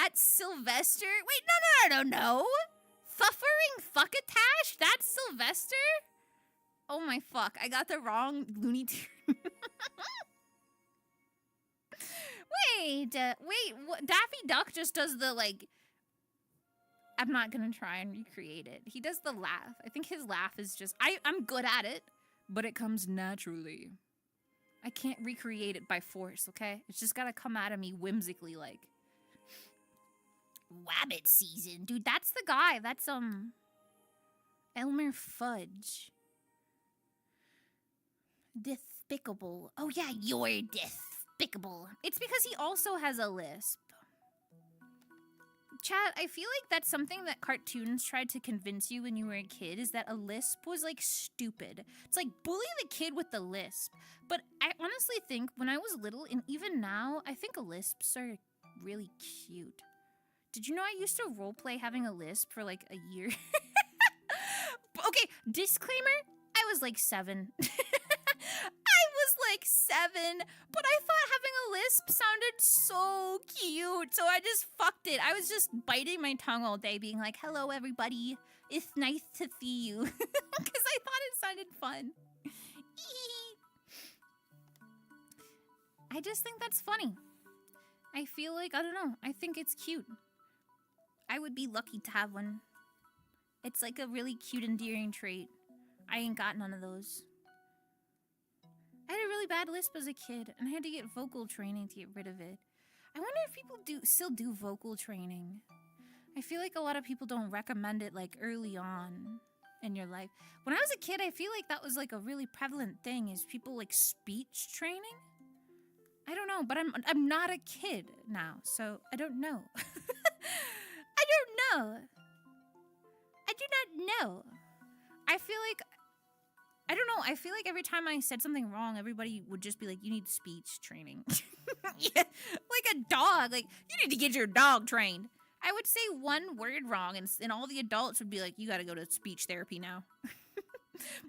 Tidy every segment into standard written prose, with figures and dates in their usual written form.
That's Sylvester? Wait, no. Fuffering Fuckatash? That's Sylvester? Oh my fuck, I got the wrong Looney Tunes. Wait, what? Daffy Duck just does the, like... I'm not gonna try and recreate it. He does the laugh. I think his laugh is just... I'm good at it, but it comes naturally. I can't recreate it by force, okay? It's just gotta come out of me whimsically, like... Wabbit season. Dude, that's the guy. That's, Elmer Fudge. Despicable. Oh, yeah, you're despicable. It's because he also has a lisp. Chat, I feel like that's something that cartoons tried to convince you when you were a kid, is that a lisp was, like, stupid. It's like, bully the kid with the lisp. But I honestly think when I was little, and even now, I think lisps are really cute. Did you know I used to roleplay having a lisp for, like, a year? Okay, disclaimer, I was, like, 7. Like 7, but I thought having a lisp sounded so cute, so I just fucked it. I was just biting my tongue all day, being like, hello everybody, it's nice to see you, because I thought it sounded fun. I just think that's funny. I feel like, I don't know, I think it's cute. I would be lucky to have one. It's like a really cute, endearing trait. I ain't got none of those. I had a really bad lisp as a kid, and I had to get vocal training to get rid of it. I wonder if people still do vocal training. I feel like a lot of people don't recommend it, like, early on in your life. When I was a kid, I feel like that was, like, a really prevalent thing, is people, like, speech training? I don't know, but I'm not a kid now, so I don't know. I don't know. I do not know. I feel like... I don't know, I feel like every time I said something wrong, everybody would just be like, you need speech training. Yeah, like a dog, like, you need to get your dog trained. I would say one word wrong, and all the adults would be like, you gotta go to speech therapy now.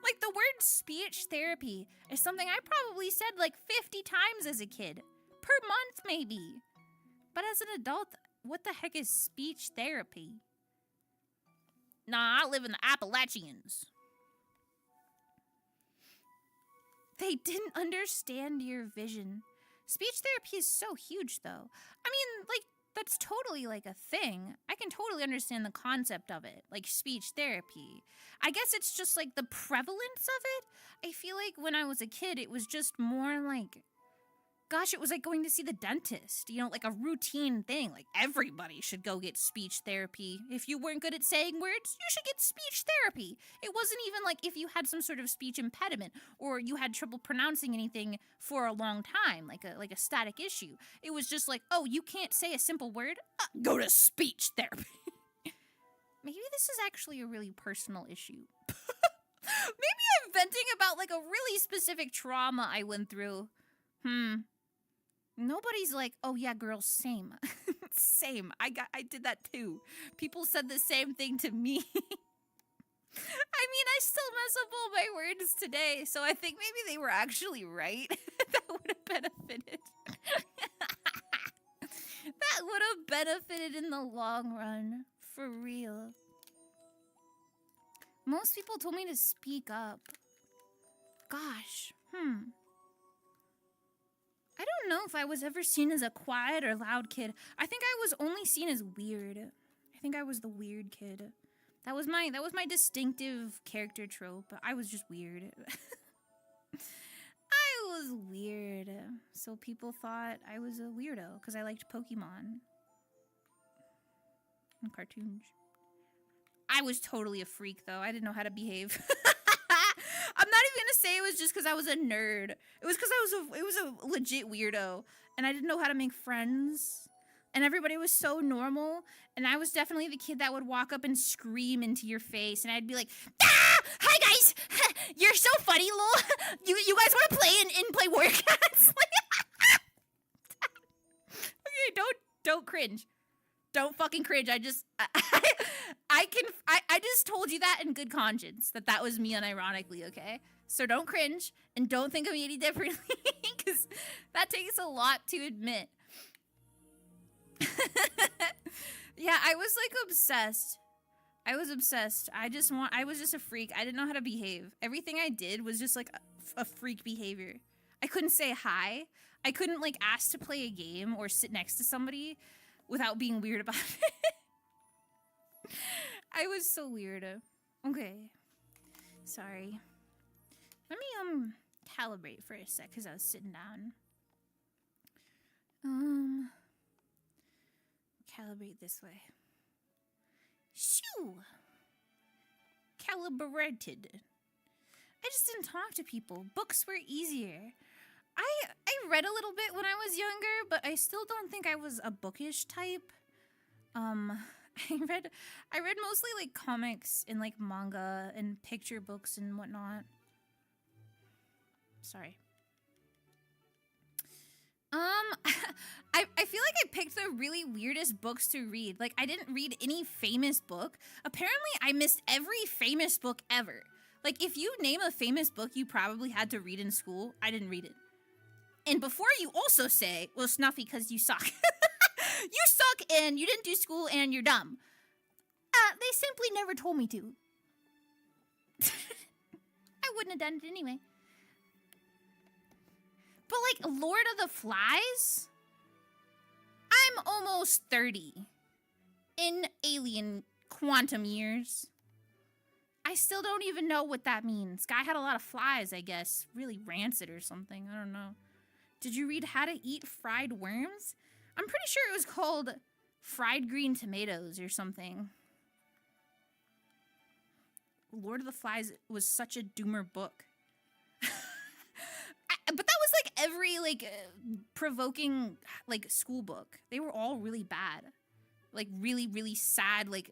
Like, the word speech therapy is something I probably said like 50 times as a kid. Per month, maybe. But as an adult, what the heck is speech therapy? Nah, I live in the Appalachians. They didn't understand your vision. Speech therapy is so huge, though. I mean, like, that's totally, like, a thing. I can totally understand the concept of it, like, speech therapy. I guess it's just, like, the prevalence of it. I feel like when I was a kid, it was just more, like... Gosh, it was like going to see the dentist, you know, like a routine thing. Like, everybody should go get speech therapy. If you weren't good at saying words, you should get speech therapy. It wasn't even like if you had some sort of speech impediment or you had trouble pronouncing anything for a long time, like a static issue. It was just like, oh, you can't say a simple word? Go to speech therapy. Maybe this is actually a really personal issue. Maybe I'm venting about, like, a really specific trauma I went through. Nobody's like, oh yeah, girl, same. Same. I did that too. People said the same thing to me. I mean, I still mess up all my words today, so I think maybe they were actually right. That would have benefited. That would have benefited in the long run. For real. Most people told me to speak up. Gosh. I don't know if I was ever seen as a quiet or loud kid. I think I was only seen as weird. I think I was the weird kid. That was my distinctive character trope. I was just weird. I was weird. So people thought I was a weirdo because I liked Pokemon and cartoons. I was totally a freak though. I didn't know how to behave. I'm not even gonna say it was just because I was a nerd. It was because it was a legit weirdo, and I didn't know how to make friends. And everybody was so normal, and I was definitely the kid that would walk up and scream into your face, and I'd be like, "Ah! Hi guys, you're so funny, lol. You guys want to play and play Warcats?" Okay, don't cringe. Don't fucking cringe. I just told you that in good conscience that was me unironically, okay? So don't cringe and don't think of me any differently because that takes a lot to admit. Yeah, I was like obsessed. I was obsessed. I was just a freak. I didn't know how to behave. Everything I did was just like a freak behavior. I couldn't say hi. I couldn't like ask to play a game or sit next to somebody without being weird about it. I was so weird. Okay. Sorry. Let me calibrate for a sec because I was sitting down. Calibrate this way. Shoo! Calibrated. I just didn't talk to people. Books were easier. I read a little bit when I was younger, but I still don't think I was a bookish type. I read mostly like comics and like manga and picture books and whatnot. Sorry. I feel like I picked the really weirdest books to read. Like, I didn't read any famous book. Apparently, I missed every famous book ever. Like, if you name a famous book you probably had to read in school, I didn't read it. And before you also say, well, Snuffy, because you suck. You suck and you didn't do school and you're dumb. They simply never told me to. I wouldn't have done it anyway. But like Lord of the Flies, I'm almost 30 in alien quantum years. I still don't even know what that means. Guy had a lot of flies, I guess. Really rancid or something. I don't know. Did you read How to Eat Fried Worms? I'm pretty sure it was called Fried Green Tomatoes or something. Lord of the Flies was such a doomer book. But that was like every like provoking like school book. They were all really bad. Like really, really sad. Like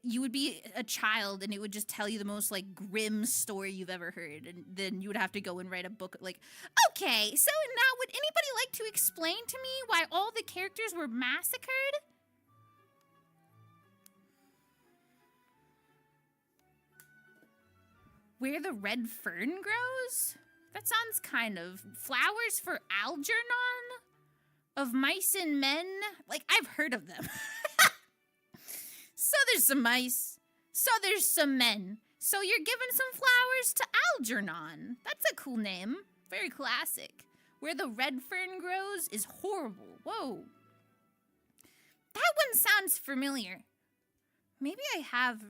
you would be a child and it would just tell you the most like grim story you've ever heard. And then you would have to go and write a book like, okay, so now would anybody like to explain to me why all the characters were massacred? Where the red fern grows? That sounds kind of... Flowers for Algernon? Of mice and men? Like, I've heard of them. So there's some mice. So there's some men. So you're giving some flowers to Algernon. That's a cool name. Very classic. Where the red fern grows is horrible. Whoa. That one sounds familiar. Maybe I have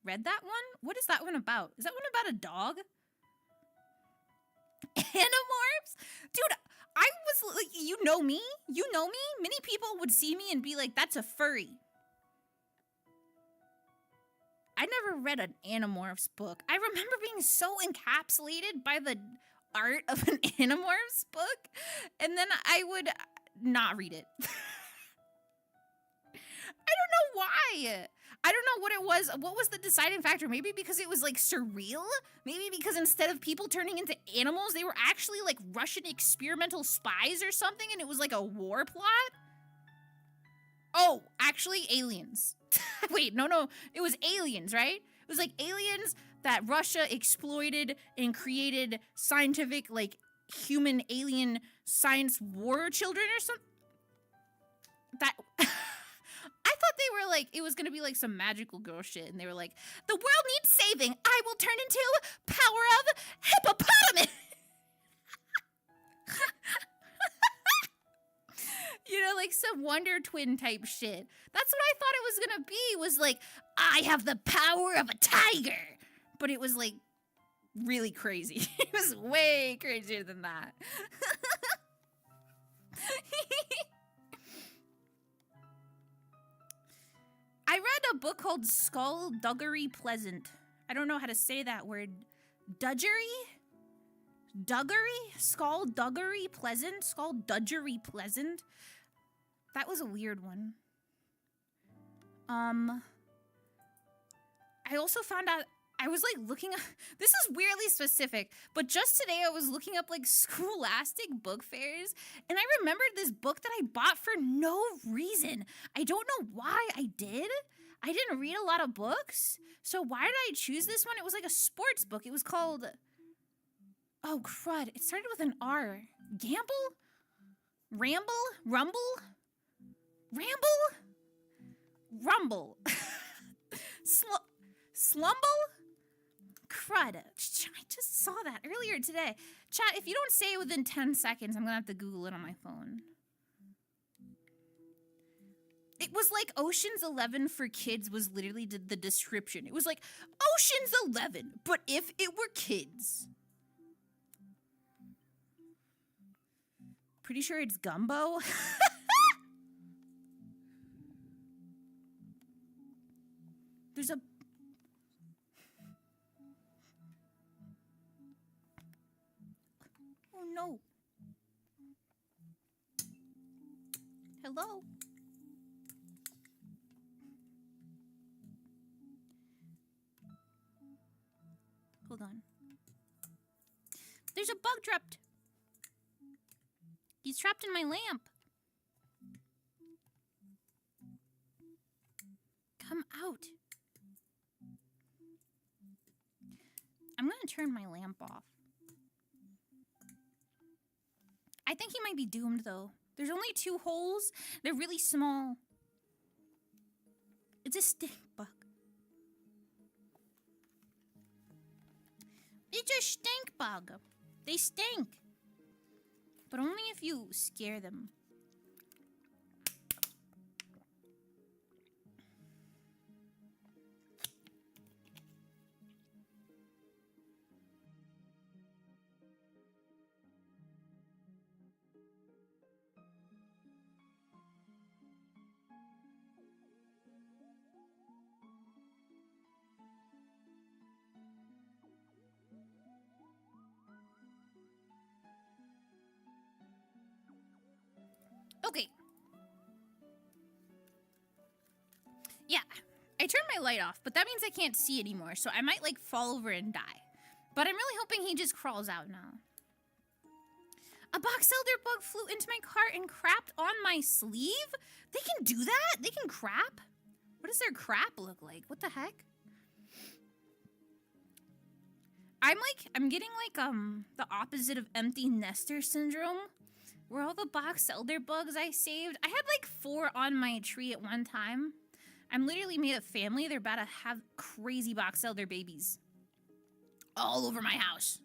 read that one? What is that one about? Is that one about a dog? Animorphs? Dude, I was like, you know me? You know me? Many people would see me and be like, that's a furry. I never read an Animorphs book. I remember being so encapsulated by the art of an Animorphs book, and then I would not read it. I don't know why. I don't know what it was. What was the deciding factor? Maybe because it was like surreal? Maybe because instead of people turning into animals, they were actually like Russian experimental spies or something and it was like a war plot? Oh, actually aliens. Wait, no. It was aliens, right? It was like aliens that Russia exploited and created scientific, like human alien science war children or something. That... I thought they were like, it was going to be like some magical girl shit. And they were like, the world needs saving. I will turn into power of hippopotamus. You know, like some Wonder Twin type shit. That's what I thought it was going to be. Was like, I have the power of a tiger. But it was like really crazy. It was way crazier than that. I read a book called Skullduggery Pleasant. I don't know how to say that word. Dudgery? Duggery? Skullduggery Pleasant? Skulldudgery Pleasant? That was a weird one. I also found out, I was like looking up, this is weirdly specific, but just today I was looking up like scholastic book fairs, and I remembered this book that I bought for no reason. I don't know why I did. I didn't read a lot of books, so why did I choose this one? It was like a sports book. It was called, oh crud, it started with an R. Gamble? Ramble? Rumble? Ramble? Rumble. Slumble? Crud. I just saw that earlier today. Chat, if you don't say it within 10 seconds, I'm gonna have to Google it on my phone. It was like Ocean's 11 for kids was literally the description. It was like, Ocean's 11, but if it were kids. Pretty sure it's Gumbo. There's a... Oh no. Hello? Hold on. There's a bug trapped. He's trapped in my lamp. Come out. I'm gonna turn my lamp off. I think he might be doomed though. There's only 2 holes. They're really small. It's a stink bug. It's a stink bug. They stink. But only if you scare them. Okay. Yeah, I turned my light off, but that means I can't see anymore, so I might, like, fall over and die. But I'm really hoping he just crawls out now. A box elder bug flew into my cart and crapped on my sleeve? They can do that? They can crap? What does their crap look like? What the heck? I'm getting, like, the opposite of empty nester syndrome. Where all the box elder bugs I saved, I had like 4 on my tree at one time. I'm literally made a family. They're about to have crazy box elder babies all over my house.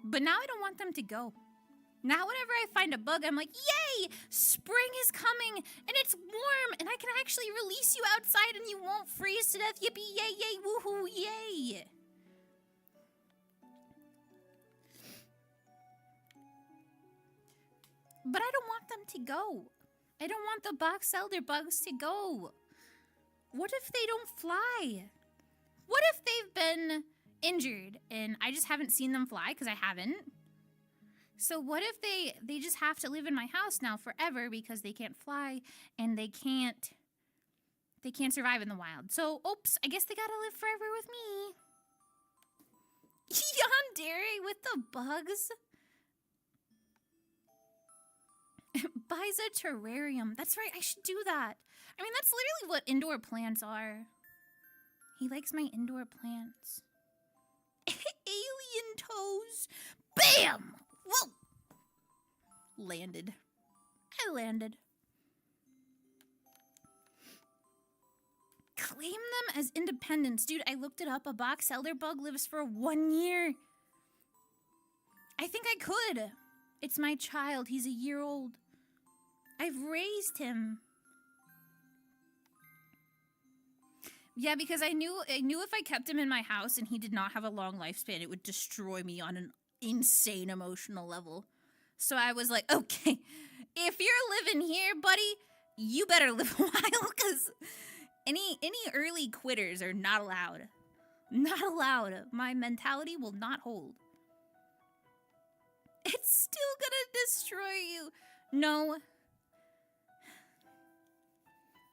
But now I don't want them to go. Now whenever I find a bug, I'm like, yay, spring is coming and it's warm and I can actually release you outside and you won't freeze to death. Yippee, yay, yay, woohoo, yay. But I don't want them to go. I don't want the box elder bugs to go. What if they don't fly? What if they've been injured and I just haven't seen them fly because I haven't? So what if they just have to live in my house now forever because they can't fly and they can't survive in the wild. So, oops, I guess they gotta live forever with me. Yandere with the bugs. Buys a terrarium. That's right, I should do that. I mean, that's literally what indoor plants are. He likes my indoor plants. Alien toes. Bam! Whoa! Landed. I landed. Claim them as independents. Dude, I looked it up. A box elder bug lives for 1 year. I think I could. It's my child. He's a year old. I've raised him. Yeah, because I knew if I kept him in my house and he did not have a long lifespan, it would destroy me on an insane emotional level. So I was like, okay, if you're living here, buddy, you better live a while, because any early quitters are not allowed. Not allowed. My mentality will not hold. It's still gonna destroy you. No.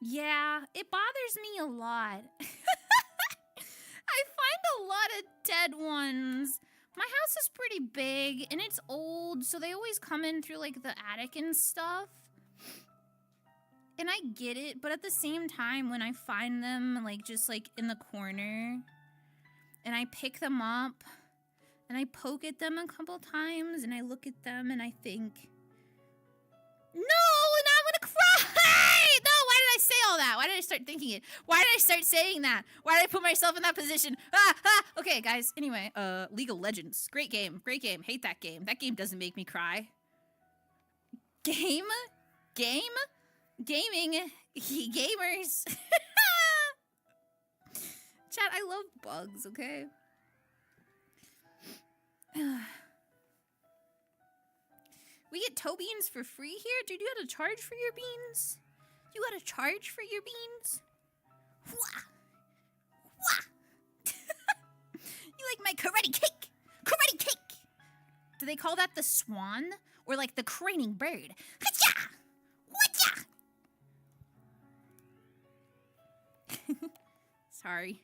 Yeah, it bothers me a lot. I find a lot of dead ones. My house is pretty big, and it's old, so they always come in through, like, the attic and stuff. And I get it, but at the same time, when I find them, like, just, like, in the corner, and I pick them up, and I poke at them a couple times, and I look at them, and I think, no! start thinking it? Why did I start saying that? Why did I put myself in that position? Okay, guys. Anyway, League of Legends. Great game. Great game. Hate that game. That game doesn't make me cry. Game? Gaming? Gamers. Chat, I love bugs, okay? We get toe beans for free here? Dude, you gotta charge for your beans? You gotta charge for your beans? Wah! Wah! You like my karate cake? Karate cake! Do they call that the swan? Or like the craning bird? Hacha! Wacha! Sorry.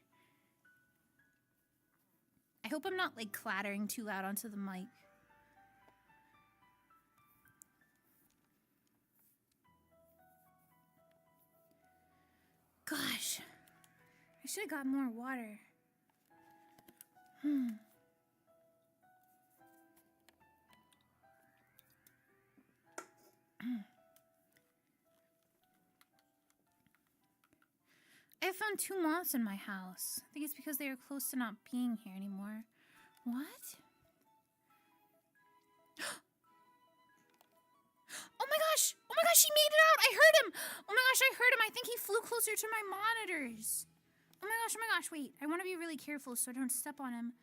I hope I'm not like clattering too loud onto the mic. Gosh, I should have got more water. I found 2 moths in my house. I think it's because they were close to not being here anymore. What? Oh my gosh! Oh my gosh, he made it out! I heard him! Oh my gosh, I heard him! I think he flew closer to my monitors. Oh my gosh, wait. I want to be really careful so I don't step on him.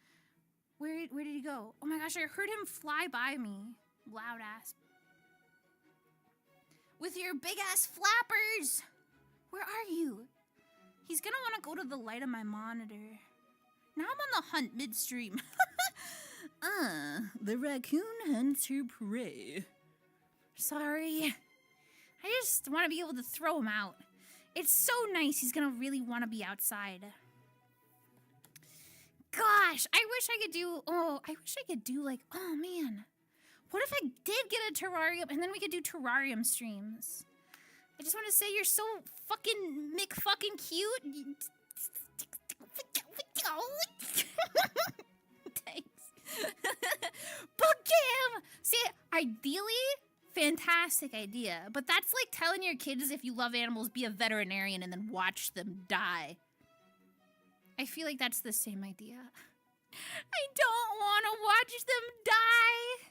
Where did he go? Oh my gosh, I heard him fly by me. Loud ass. With your big ass flappers! Where are you? He's gonna want to go to the light of my monitor. Now I'm on the hunt midstream. The raccoon hunts her prey. Sorry. I just want to be able to throw him out. It's so nice. He's gonna really want to be outside. Gosh, I wish I could do like, oh man. What if I did get a terrarium and then we could do terrarium streams? I just want to say you're so fucking McFucking-cute. Thanks. Book jam! See, ideally, fantastic idea. But that's like telling your kids if you love animals, be a veterinarian and then watch them die. I feel like that's the same idea. I don't want to watch them die.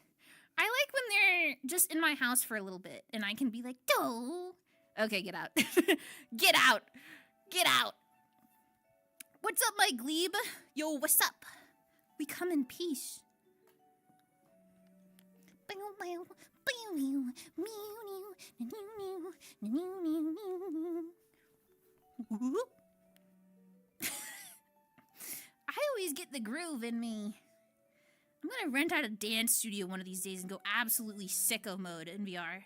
I like when they're just in my house for a little bit and I can be like, "Doh." Okay, get out. Get out. Get out. What's up, my glebe? Yo, what's up? We come in peace. I always get the groove in me. I'm gonna rent out a dance studio one of these days and go absolutely sicko mode in VR.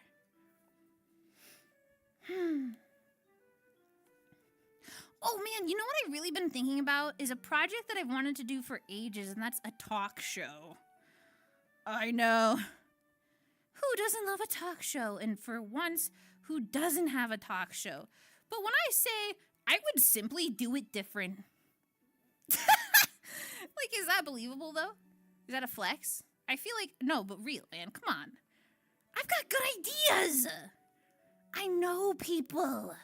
Oh man, you know what I've really been thinking about is a project that I've wanted to do for ages, and that's a talk show. I know. Who doesn't love a talk show? And for once, who doesn't have a talk show? But when I say I would simply do it different. Like, is that believable though? Is that a flex? I feel like, no, but real, man, come on. I've got good ideas. I know people.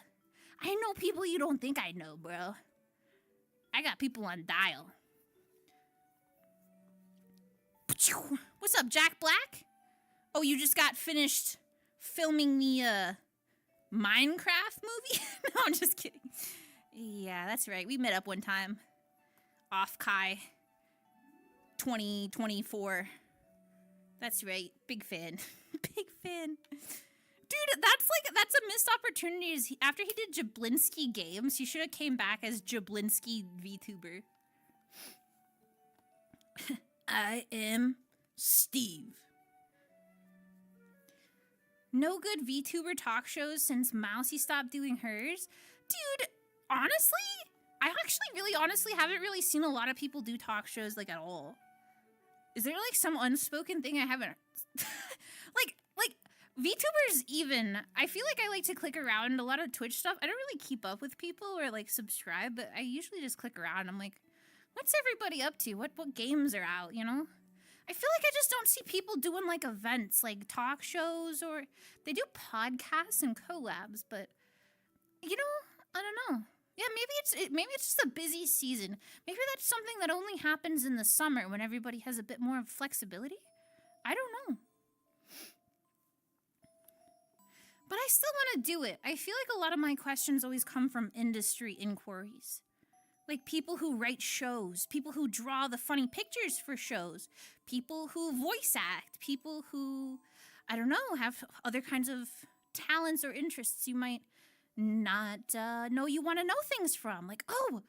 I know people you don't think I know, bro. I got people on dial. What's up, Jack Black? Oh, you just got finished filming the Minecraft movie? No, I'm just kidding. Yeah, that's right. We met up one time. Off Kai 2024. That's right. Big fan. Big fan. Dude, that's a missed opportunity. After he did Jablinski Games, he should have came back as Jablinski VTuber. I am Steve. No good VTuber talk shows since Mousy stopped doing hers. Dude, honestly, I actually really honestly haven't really seen a lot of people do talk shows like at all. Is there like some unspoken thing I haven't like VTubers even, I feel like I like to click around a lot of Twitch stuff. I don't really keep up with people or like subscribe, but I usually just click around. I'm like, what's everybody up to? What games are out, you know? I feel like I just don't see people doing like events, like talk shows, or they do podcasts and collabs, but you know, I don't know. Yeah, maybe it's just a busy season. Maybe that's something that only happens in the summer when everybody has a bit more flexibility. I don't know. But I still want to do it. I feel like a lot of my questions always come from industry inquiries. Like people who write shows, people who draw the funny pictures for shows, people who voice act, people who, I don't know, have other kinds of talents or interests you might not know you want to know things from. Like, oh,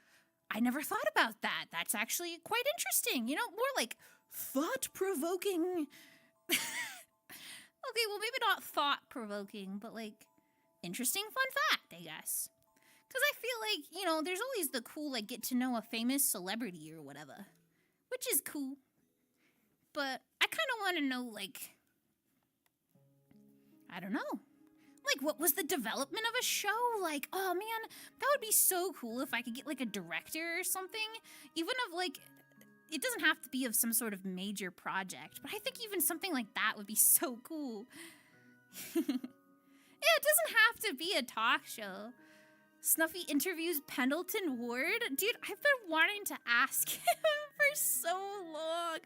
I never thought about that. That's actually quite interesting. You know, more like thought-provoking. Okay, well, maybe not thought-provoking, but like interesting fun fact, I guess. Because I feel like, you know, there's always the cool, like, get to know a famous celebrity or whatever. Which is cool. But I kind of want to know, like, I don't know. Like, what was the development of a show? Like, oh, man, that would be so cool if I could get, like, a director or something. Even of, like, it doesn't have to be of some sort of major project. But I think even something like that would be so cool. Yeah, it doesn't have to be a talk show. Snuffy interviews Pendleton Ward. Dude, I've been wanting to ask him for so long.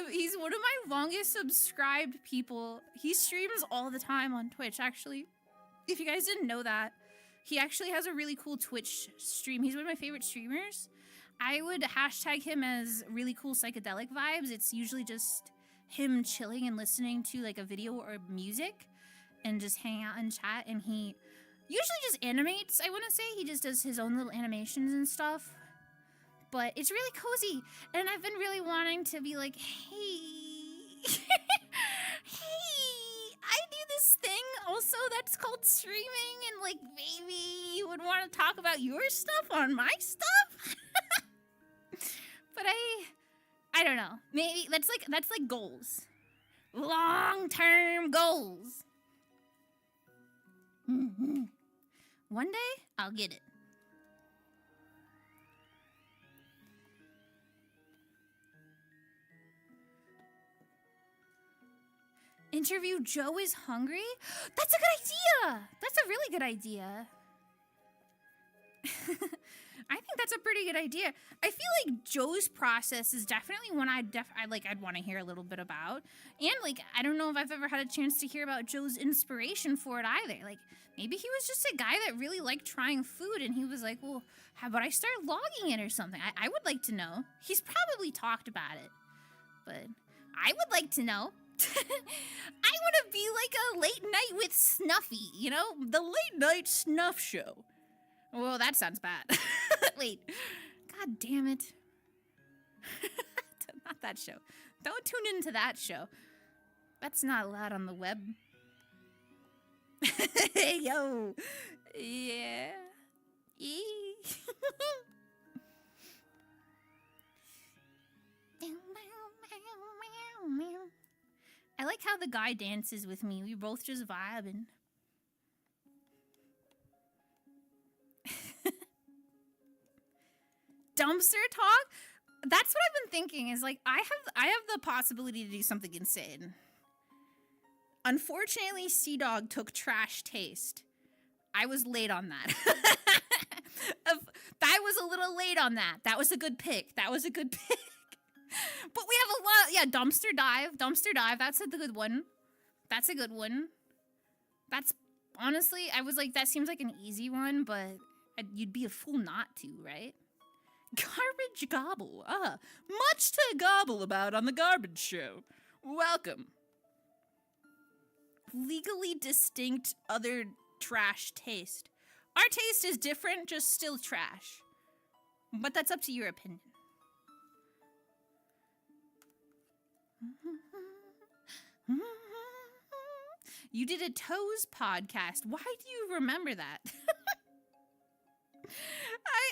He's one of my longest subscribed people. He streams all the time on Twitch, actually. If you guys didn't know that, he actually has a really cool Twitch stream. He's one of my favorite streamers. I would hashtag him as really cool psychedelic vibes. It's usually just him chilling and listening to like a video or music and just hang out and chat, and he usually just animates, I want to say. He just does his own little animations and stuff. But it's really cozy. And I've been really wanting to be like, hey, hey, I do this thing also that's called streaming. And like, maybe you would want to talk about your stuff on my stuff. But I don't know. Maybe that's like goals. Long-term goals. Mm-hmm. One day, I'll get it. Interview Joe is hungry? That's a good idea! That's a really good idea. I think that's a pretty good idea. I feel like Joe's process is definitely one I'd want to hear a little bit about. And like, I don't know if I've ever had a chance to hear about Joe's inspiration for it either. Like, maybe he was just a guy that really liked trying food, and he was like, well, how about I start logging it or something? I would like to know. He's probably talked about it, but I would like to know. I want to be like a late night with Snuffy, you know? The late night snuff show. Well, that sounds bad. Wait. God damn it. Not that show. Don't tune into that show. That's not allowed on the web. Hey, yo. Yeah. I like how the guy dances with me. We both just vibing. Dumpster talk? That's what I've been thinking, is like, I have the possibility to do something insane. Unfortunately, Sea Dog took trash taste. I was late on that. I was a little late on that. That was a good pick. That was a good pick. But we have a lot. Yeah, dumpster dive. Dumpster dive. That's a good one. That's a good one. That's, honestly, I was like, that seems like an easy one, but you'd be a fool not to, right? Garbage gobble. Ah, much to gobble about on the Garbage Show. Welcome. Legally distinct other trash taste. Our taste is different, just still trash. But that's up to your opinion. You did a Toes podcast. Why do you remember that?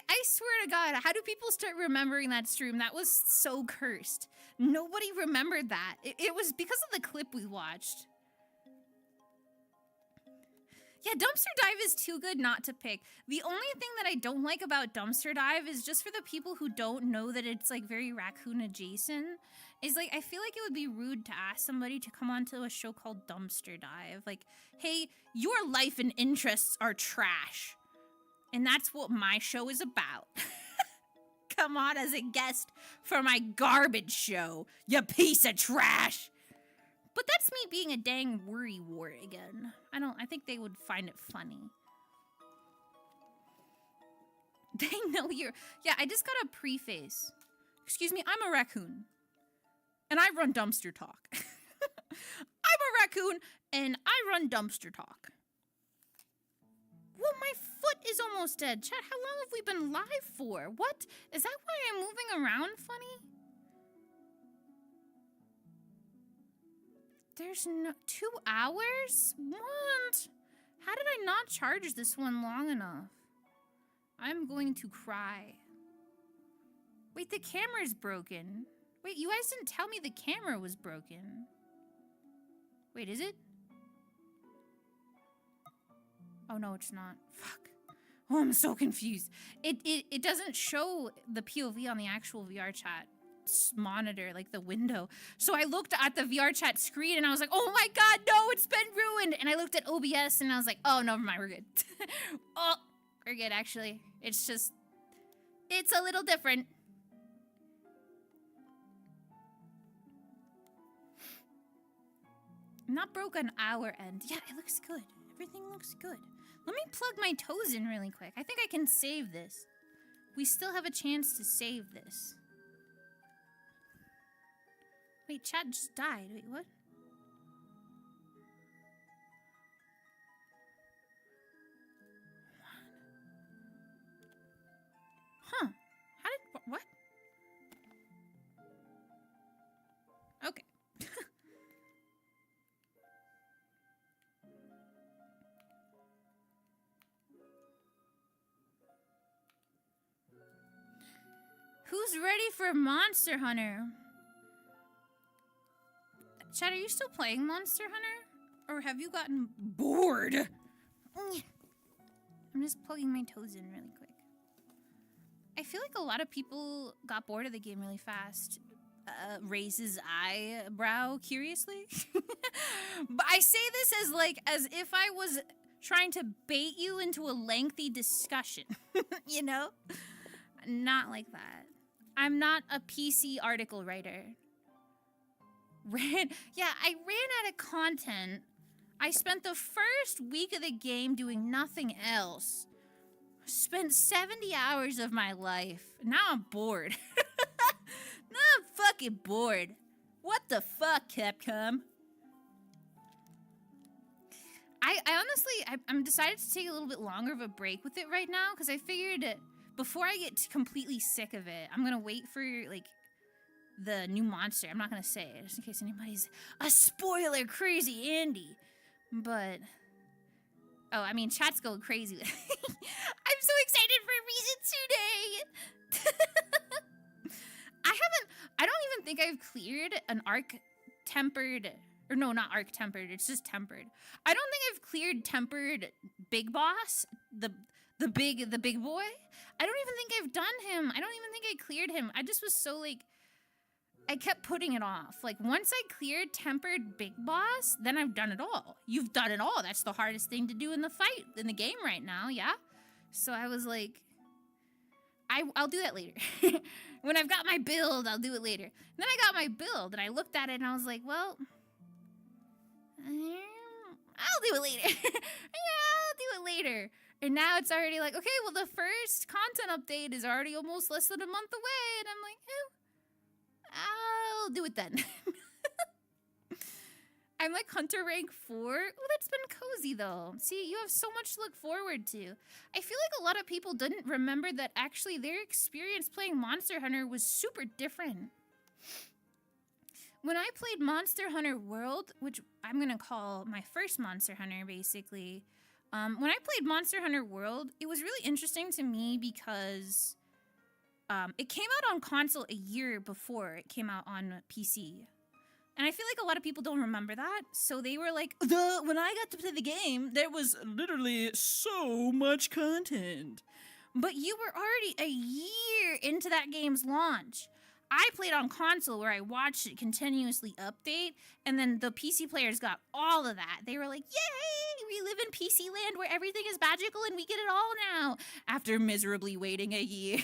I swear to God, how do people start remembering that stream? That was so cursed. Nobody remembered that. It was because of the clip we watched. Yeah, Dumpster Dive is too good not to pick. The only thing that I don't like about Dumpster Dive is, just for the people who don't know that it's like very raccoon adjacent, is like, I feel like it would be rude to ask somebody to come onto a show called Dumpster Dive. Like, hey, your life and interests are trash. And that's what my show is about. Come on as a guest for my garbage show, you piece of trash. But that's me being a dang worry wart again. I think they would find it funny. They know you're... Yeah, I just got a preface. Excuse me, I'm a raccoon. And I run dumpster talk. I'm a raccoon, and I run dumpster talk. Well, my foot is almost dead. Chat, how long have we been live for? What? Is that why I'm moving around funny? There's no... 2 hours? What? How did I not charge this one long enough? I'm going to cry. Wait, the camera's broken. Wait, you guys didn't tell me the camera was broken. Wait, is it? Oh, no, it's not. Fuck. Oh, I'm so confused. It doesn't show the POV on the actual VR chat monitor, like the window. So I looked at the VR chat screen and I was like, oh my god, no, it's been ruined. And I looked at OBS and I was like, oh, never mind, we're good. Oh, we're good, actually. It's just, it's a little different. Not broke on our end. Yeah, it looks good. Everything looks good. Let me plug my toes in really quick. I think I can save this. We still have a chance to save this. Wait, chat just died. Wait, what? Huh. How did... What? Okay. Who's ready for Monster Hunter? Chat, are you still playing Monster Hunter? Or have you gotten bored? I'm just plugging my toes in really quick. I feel like a lot of people got bored of the game really fast. Raises eyebrow curiously. But I say this as if I was trying to bait you into a lengthy discussion. You know? Not like that. I'm not a PC article writer. I ran out of content. I spent the first week of the game doing nothing else. Spent 70 hours of my life. Now I'm bored. Now I'm fucking bored. What the fuck, Capcom? I honestly, I'm decided to take a little bit longer of a break with it right now, because I figured before I get completely sick of it, I'm gonna wait for, like, the new monster. I'm not gonna say it, just in case anybody's a spoiler crazy Andy. But, oh, I mean, chat's going crazy. I'm so excited for Reason today. I don't even think I've cleared an tempered, or no, not tempered, it's just tempered. I don't think I've cleared tempered Big Boss, the big boy. I don't even think I've done him. I don't even think I cleared him. I just was so, like, I kept putting it off. Like, once I cleared tempered Big Boss, then I've done it all. You've done it all. That's the hardest thing to do in the fight, in the game right now, yeah? So I was like, I'll do that later. When I've got my build, I'll do it later. Then I got my build, and I looked at it, and I was like, well, I'll do it later. Yeah, I'll do it later. And now it's already like, okay, well, the first content update is already almost less than a month away, and I'm like, I'll do it then. I'm like Hunter rank 4. Oh, that's been cozy though. See, you have so much to look forward to. I feel like a lot of people didn't remember that actually their experience playing Monster Hunter was super different. When I played Monster Hunter World, which I'm gonna call my first Monster Hunter basically, when I played Monster Hunter World, it was really interesting to me because it came out on console a year before it came out on PC. And I feel like a lot of people don't remember that. So they were like, when I got to play the game, there was literally so much content. But you were already a year into that game's launch. I played on console where I watched it continuously update, and then the PC players got all of that. They were like, yay, we live in PC land where everything is magical and we get it all now after miserably waiting a year.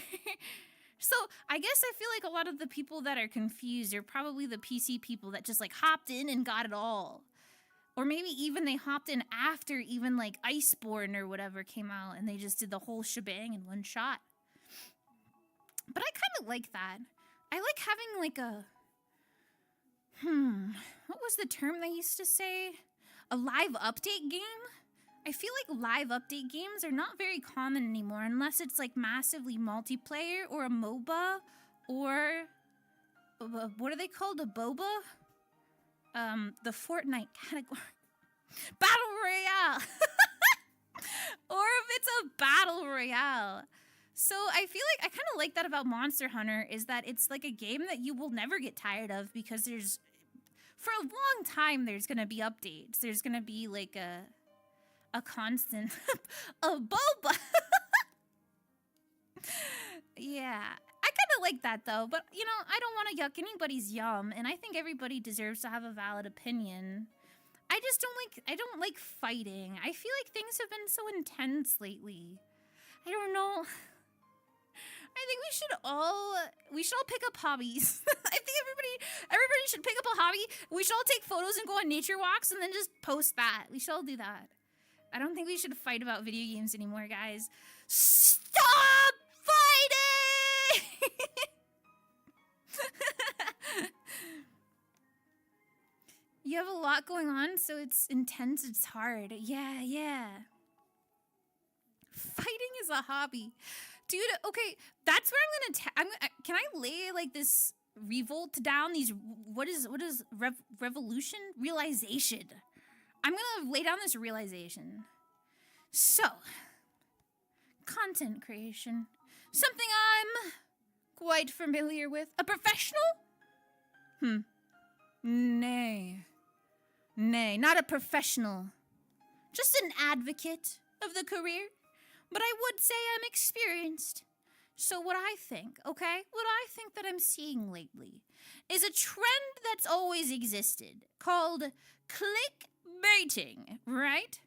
So I guess I feel like a lot of the people that are confused are probably the PC people that just like hopped in and got it all. Or maybe even they hopped in after even like Iceborne or whatever came out and they just did the whole shebang in one shot. But I kind of like that. I like having like a, what was the term they used to say? A live update game? I feel like live update games are not very common anymore unless it's like massively multiplayer or a MOBA or, what are they called? A boba? The Fortnite category. Battle Royale! Or if it's a Battle Royale. So I feel like I kind of like that about Monster Hunter is that it's like a game that you will never get tired of because there's, for a long time, there's going to be updates. There's going to be like a constant, a boba. Yeah. I kind of like that though, but you know, I don't want to yuck anybody's yum, and I think everybody deserves to have a valid opinion. I just don't like fighting. I feel like things have been so intense lately. I don't know. I think we should all pick up hobbies. I think everybody should pick up a hobby. We should all take photos and go on nature walks and then just post that. We should all do that. I don't think we should fight about video games anymore, guys. Stop fighting! You have a lot going on, so it's intense, it's hard. Yeah. Fighting is a hobby. Dude, okay, that's where I'm gonna can I lay like this revolt down, these, what is revolution? Realization. I'm gonna lay down this realization. So, content creation. Something I'm quite familiar with. A professional? Nay, not a professional. Just an advocate of the career. But I would say I'm experienced. So what I think that I'm seeing lately is a trend that's always existed called clickbaiting, right?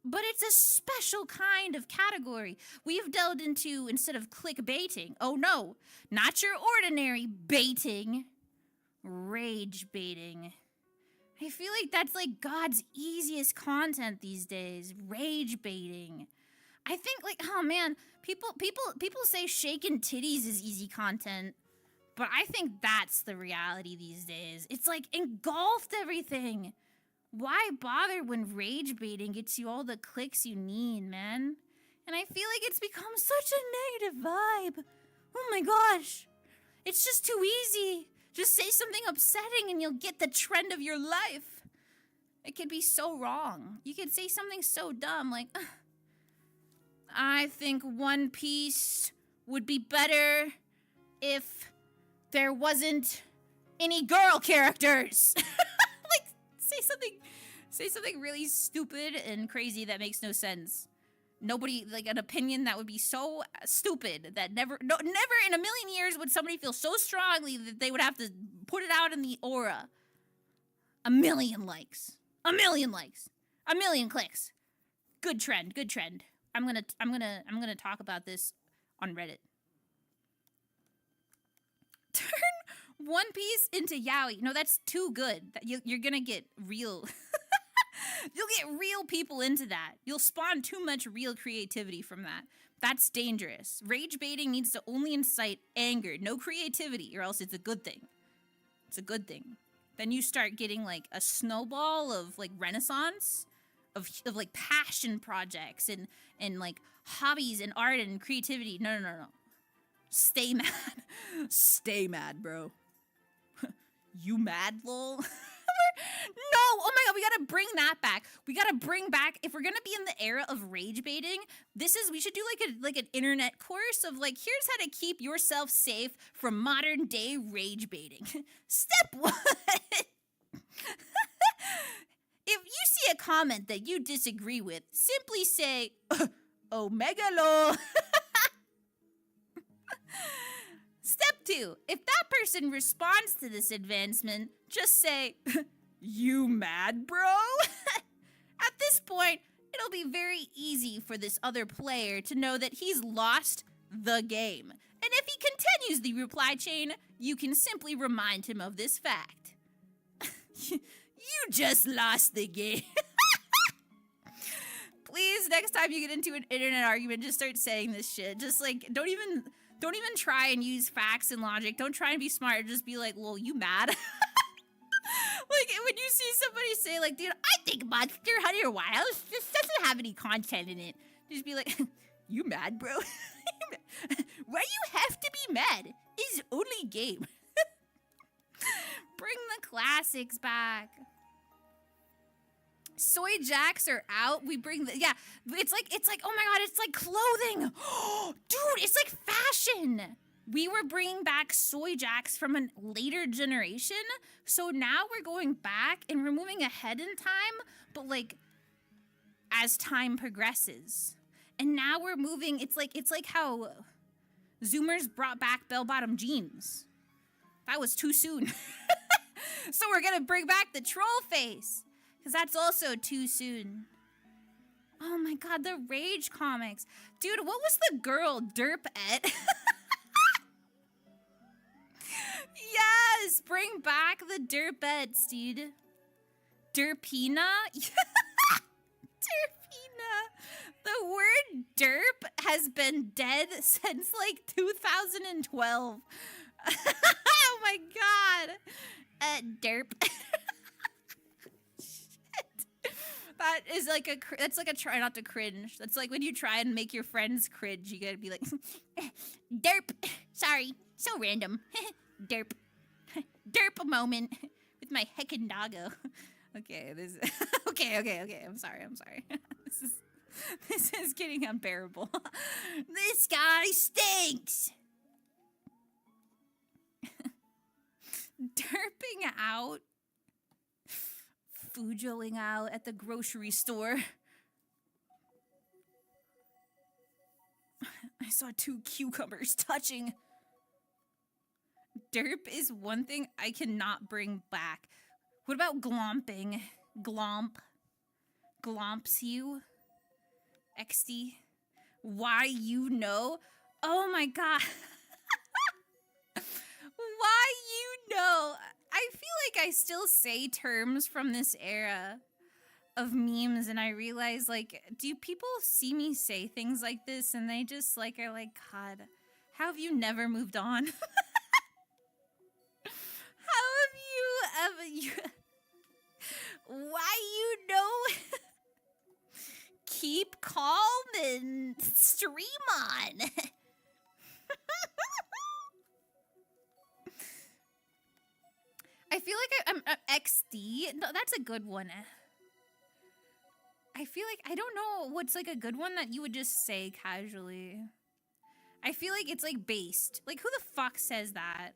But it's a special kind of category we've delved into instead of clickbaiting. Oh no, not your ordinary baiting. Rage baiting. I feel like that's like God's easiest content these days. Rage baiting. I think like, oh man, people say shaking titties is easy content, but I think that's the reality these days. It's like engulfed everything. Why bother when rage baiting gets you all the clicks you need, man? And I feel like it's become such a negative vibe. Oh my gosh. It's just too easy. Just say something upsetting and you'll get the trend of your life. It could be so wrong. You could say something so dumb like, I think One Piece would be better if there wasn't any girl characters. Like, say something really stupid and crazy that makes no sense. Nobody, like an opinion that would be so stupid that never in a million years would somebody feel so strongly that they would have to put it out in the aura. 1 million likes. 1 million likes. 1 million clicks. Good trend. I'm gonna talk about this on Reddit. Turn One Piece into yaoi. No, that's too good. You're gonna get real. You'll get real people into that. You'll spawn too much real creativity from that. That's dangerous. Rage baiting needs to only incite anger, no creativity, or else it's a good thing. It's a good thing. Then you start getting like a snowball of like renaissance of like passion projects and like hobbies and art and creativity. No. Stay mad. Stay mad, bro. You mad, lol? No! Oh my god, we gotta bring that back. We gotta bring back, if we're gonna be in the era of rage baiting, we should do like an internet course of like, here's how to keep yourself safe from modern day rage baiting. Step 1. If you see a comment that you disagree with, simply say, Omega lol. Step 2, if that person responds to this advancement, just say, you mad, bro? At this point, it'll be very easy for this other player to know that he's lost the game. And if he continues the reply chain, you can simply remind him of this fact. You just lost the game. Please, next time you get into an internet argument, just start saying this shit. Just like, don't even try and use facts and logic. Don't try and be smart. Just be like, well, you mad? Like, when you see somebody say, like, dude, I think Monster Hunter Wilds just doesn't have any content in it. Just be like, you mad, bro? Why you have to be mad? It's only game. Bring the classics back. Soy jacks are out. We bring the, yeah, it's like, oh my God, it's like clothing. Dude, it's like fashion. We were bringing back soy jacks from a later generation. So now we're going back and we're moving ahead in time, but like as time progresses. And now we're moving, it's like how Zoomers brought back bell-bottom jeans. That was too soon. So we're gonna bring back the troll face, because that's also too soon. Oh my God, the Rage comics. Dude, what was the girl, Derpette? Yes, bring back the Derpettes, dude. Derpina? Derpina. The word derp has been dead since like 2012. Oh my God. Derp. Shit. That is like that's like a try not to cringe. That's like when you try and make your friends cringe, you gotta be like, derp. Sorry, so random. Derp. Derp moment with my heckin' doggo. Okay, this okay. I'm sorry. This is getting unbearable. This guy stinks. Derping out. Fujoing out at the grocery store. I saw 2 cucumbers touching. Derp is one thing I cannot bring back. What about glomping? Glomp. Glomps you? XD. Why you know? Oh my God. Why you know? I feel like I still say terms from this era of memes, and I realize, like, do people see me say things like this and they just like are like, God, how have you never moved on? How have you ever why you know? Keep calm and stream on. I feel like I'm XD. No, that's a good one. I feel like I don't know what's like a good one that you would just say casually. I feel like it's like based. Like, who the fuck says that?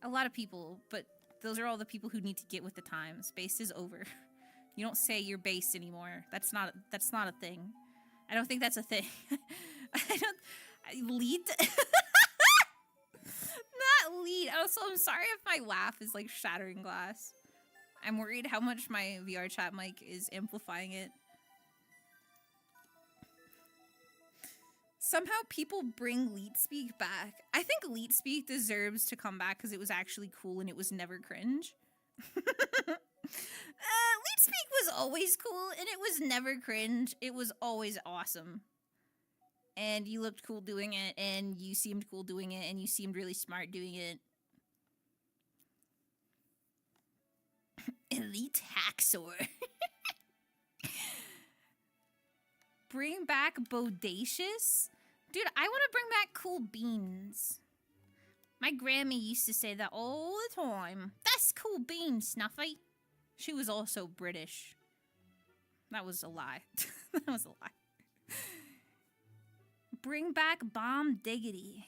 A lot of people, but those are all the people who need to get with the times. Based is over. You don't say you're based anymore. That's not a thing. I don't think that's a thing. Lead. Not lead. Also, I'm sorry if my laugh is like shattering glass. I'm worried how much my VR chat mic is amplifying it. Somehow people bring Leet Speak back. I think Leet Speak deserves to come back because it was actually cool and it was never cringe. Leet Speak was always cool and it was never cringe. It was always awesome. And you looked cool doing it, and you seemed cool doing it, and you seemed really smart doing it. Elite Hacksaw. Bring back Bodacious? Dude, I want to bring back Cool Beans. My Grammy used to say that all the time. That's Cool Beans, Snuffy. She was also British. That was a lie. That was a lie. Bring back Bomb Diggity.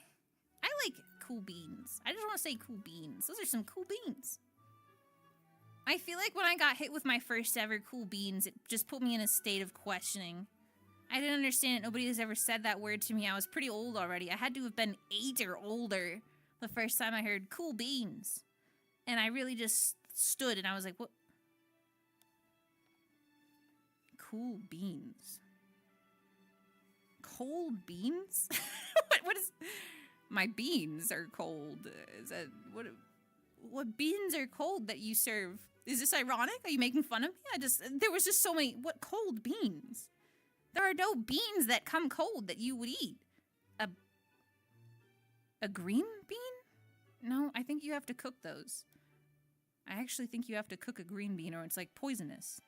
I like Cool Beans. I just want to say Cool Beans. Those are some cool beans. I feel like when I got hit with my first ever Cool Beans, it just put me in a state of questioning. I didn't understand it. Nobody has ever said that word to me. I was pretty old already. I had to have been 8 or older the first time I heard Cool Beans. And I really just stood and I was like, what? cool beans. Cold beans? what is... My beans are cold. Is that... What beans are cold that you serve? Is this ironic? Are you making fun of me? There was just so many... What cold beans? There are no beans that come cold that you would eat. A green bean? No, I think you have to cook those. I actually think you have to cook a green bean or it's like poisonous.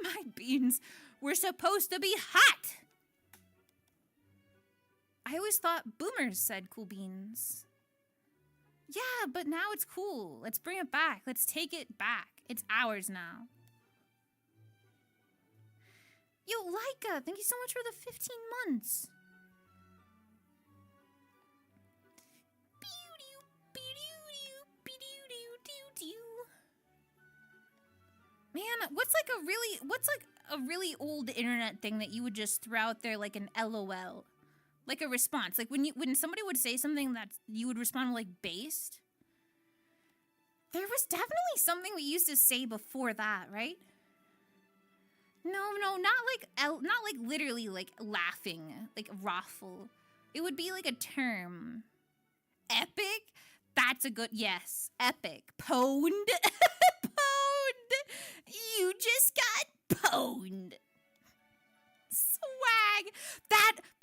My beans were supposed to be hot! I always thought boomers said cool beans. Yeah, but now it's cool. Let's bring it back. Let's take it back. It's ours now. Yo, Laika, thank you so much for the 15 months. Man, what's like a really old internet thing that you would just throw out there like an LOL? Like a response. Like when somebody would say something that you would respond with like based. There was definitely something we used to say before that, right? No, not like literally like laughing, like raffle. It would be like a term. Epic? That's a good, yes. Epic. Pwned? Pwned. You just got pwned. Swag.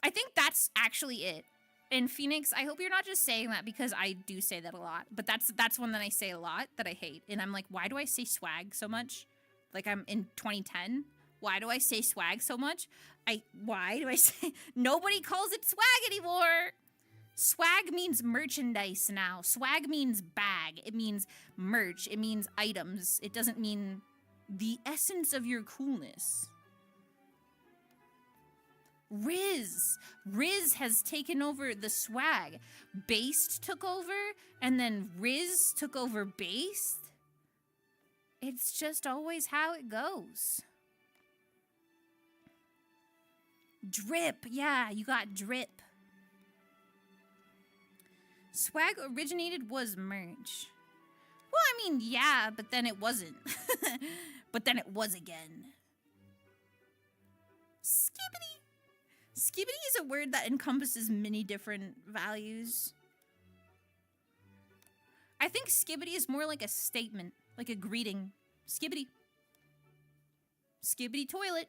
I think that's actually it. And Phoenix, I hope you're not just saying that because I do say that a lot. But that's one that I say a lot that I hate. And I'm like, why do I say swag so much? Like I'm in 2010. Why do I say swag so much? Why do I say... Nobody calls it swag anymore. Swag means merchandise now. Swag means bag. It means merch. It means items. It doesn't mean the essence of your coolness. Riz. Riz has taken over the swag. Based took over, and then Riz took over Based. It's just always how it goes. Drip. Yeah, you got drip. Swag originated was merch. Well, I mean, yeah, but then it wasn't. But then it was again. Skibbity. Skibbity is a word that encompasses many different values. I think skibbity is more like a statement, like a greeting. Skibbity. Skibbity toilet.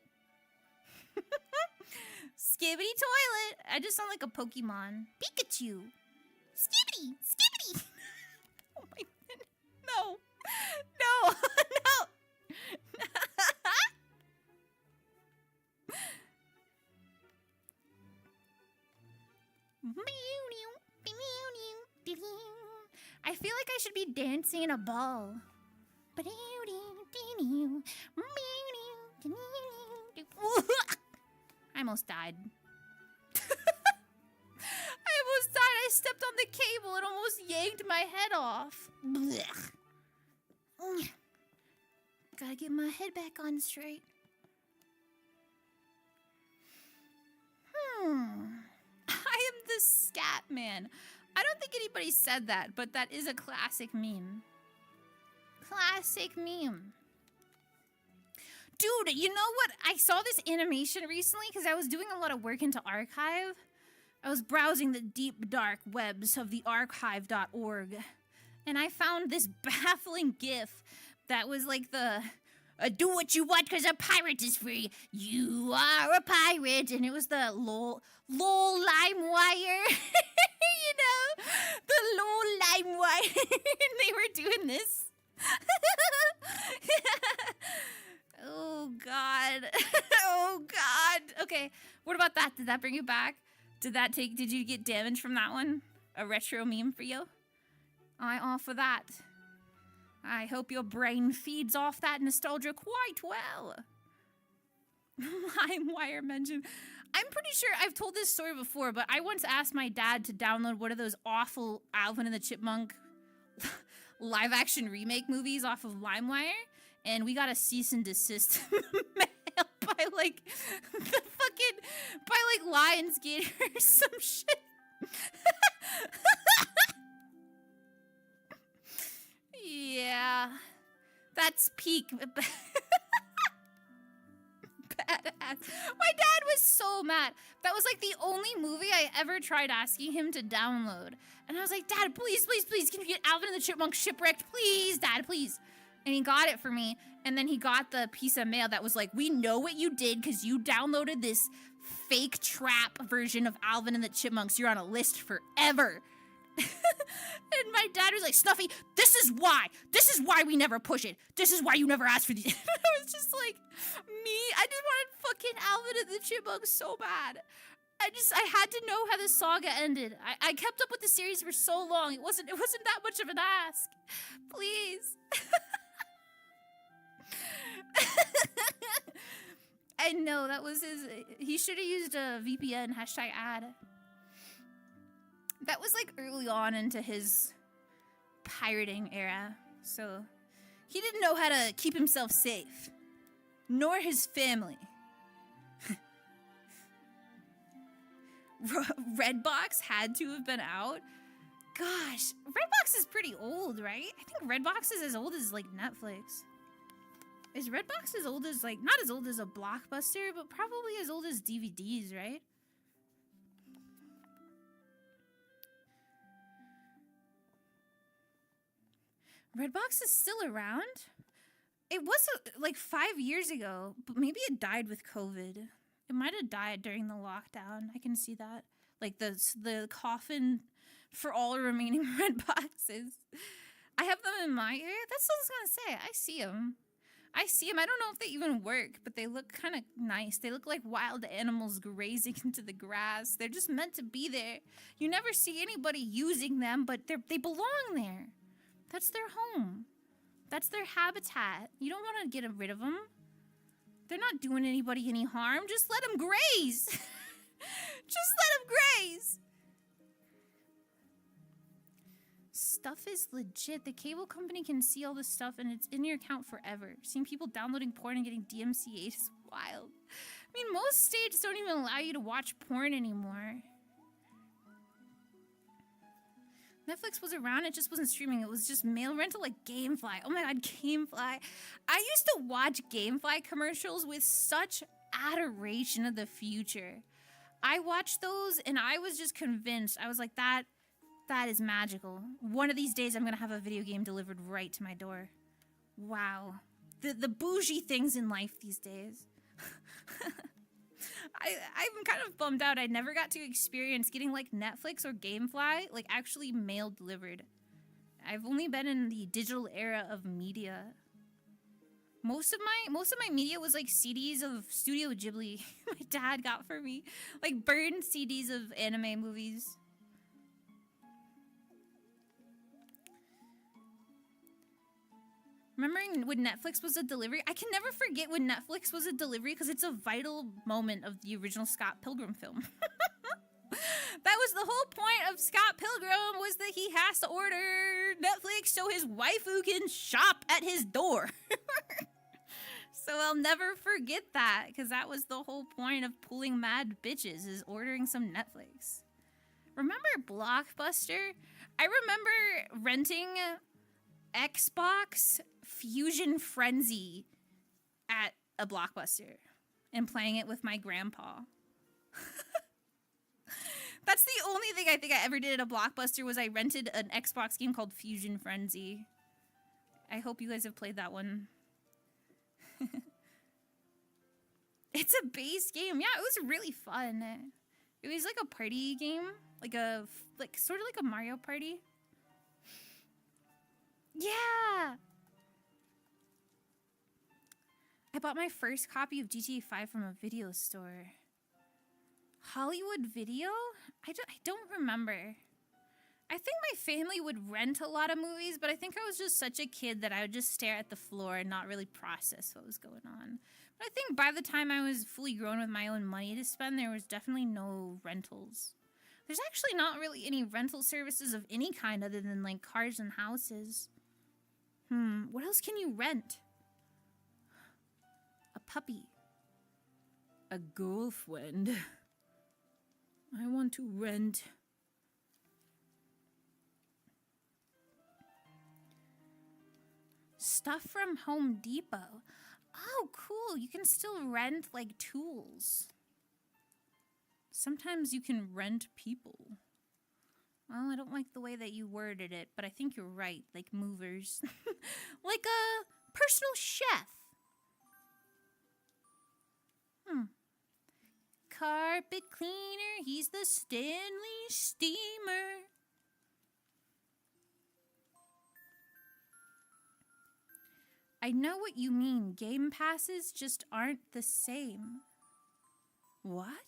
Skibbity toilet. I just sound like a Pokemon. Pikachu. Skibbity. Skibbity. Oh my goodness. No. No. No. I feel like I should be dancing in a ball. I almost died. I almost died. I stepped on the cable and almost yanked my head off. Gotta get my head back on straight. I am the scat man. I don't think anybody said that, but that is a classic meme. Classic meme. Dude, you know what? I saw this animation recently because I was doing a lot of work into archive. I was browsing the deep, dark webs of the archive.org, and I found this baffling GIF that was like the... do what you want because a pirate is free. You are a pirate. And it was the lol LimeWire. You know? The lol LimeWire. And they were doing this. Oh, God. Oh, God. Okay. What about that? Did that bring you back? Did you get damage from that one? A retro meme for you? I offer that. I hope your brain feeds off that nostalgia quite well. LimeWire mention. I'm pretty sure I've told this story before, but I once asked my dad to download one of those awful Alvin and the Chipmunk live-action remake movies off of LimeWire, and we got a cease and desist mail by like Lionsgate or some shit. Yeah. That's peak. Badass. My dad was so mad. That was like the only movie I ever tried asking him to download. And I was like, Dad, please, please, please, can you get Alvin and the Chipmunks Shipwrecked? Please, Dad, please. And he got it for me. And then he got the piece of mail that was like, we know what you did because you downloaded this fake trap version of Alvin and the Chipmunks. You're on a list forever. And my dad was like, Snuffy, this is why we never push it. This is why you never asked for these. I was just like, I just wanted fucking Alvin and the Chipmunks so bad. I had to know how the saga ended. I kept up with the series for so long. It wasn't that much of an ask. Please. I know, that was he should have used a VPN #ad. That was like early on into his pirating era, so he didn't know how to keep himself safe, nor his family. Redbox had to have been out. Gosh, Redbox is pretty old, right? I think Redbox is as old as like Netflix. Is Redbox as old as like, not as old as a Blockbuster, but probably as old as DVDs, right? Redbox is still around? It was like 5 years ago, but maybe it died with COVID. It might have died during the lockdown. I can see that. Like the coffin for all remaining Redboxes. I have them in my area. That's what I was gonna say. I see them. I don't know if they even work, but they look kind of nice. They look like wild animals grazing into the grass. They're just meant to be there. You never see anybody using them, but they belong there. That's their home. That's their habitat. You don't want to get rid of them. They're not doing anybody any harm. Just let them graze. Just let them graze. Stuff is legit. The cable company can see all this stuff and it's in your account forever. Seeing people downloading porn and getting DMCA'd is wild. I mean, most states don't even allow you to watch porn anymore. Netflix was around, it just wasn't streaming. It was just mail rental like Gamefly. Oh my god, Gamefly. I used to watch Gamefly commercials with such adoration of the future. I watched those and I was just convinced. I was like, that is magical. One of these days I'm gonna have a video game delivered right to my door. Wow. The bougie things in life these days. I'm kind of bummed out. I never got to experience getting like Netflix or Gamefly like actually mail delivered. I've only been in the digital era of media. Most of my media was like CDs of Studio Ghibli. My dad got for me, like burned CDs of anime movies. Remembering when Netflix was a delivery? I can never forget when Netflix was a delivery because it's a vital moment of the original Scott Pilgrim film. That was the whole point of Scott Pilgrim, was that he has to order Netflix so his waifu can shop at his door. So I'll never forget that because that was the whole point of pulling mad bitches, is ordering some Netflix. Remember Blockbuster? I remember renting Xbox Fusion Frenzy at a Blockbuster and playing it with my grandpa. That's the only thing I think I ever did at a Blockbuster, was I rented an Xbox game called Fusion Frenzy. I hope you guys have played that one. It's a base game. Yeah, it was really fun. It was like a party game, like sort of like a Mario Party. Yeah! I bought my first copy of GTA 5 from a video store. Hollywood Video? I don't remember. I think my family would rent a lot of movies, but I think I was just such a kid that I would just stare at the floor and not really process what was going on. But I think by the time I was fully grown with my own money to spend, there was definitely no rentals. There's actually not really any rental services of any kind other than like cars and houses. What else can you rent? A puppy. A girlfriend. I want to rent. stuff from Home Depot. Oh, cool. You can still rent, like, tools. Sometimes you can rent people. Well, I don't like the way that you worded it, but I think you're right. Like movers. Like a personal chef. Carpet cleaner, he's the Stanley Steamer. I know what you mean. Game passes just aren't the same. What?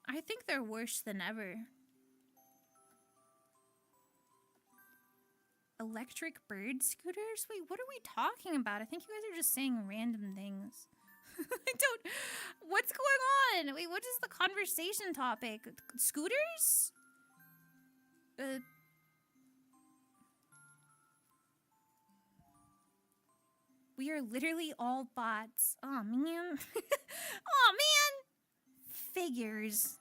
I think they're worse than ever. Electric bird scooters? Wait, what are we talking about? I think you guys are just saying random things. I don't... What's going on? Wait, what is the conversation topic? Scooters? We are literally all bots. Aw, man. Aw, man! Figures.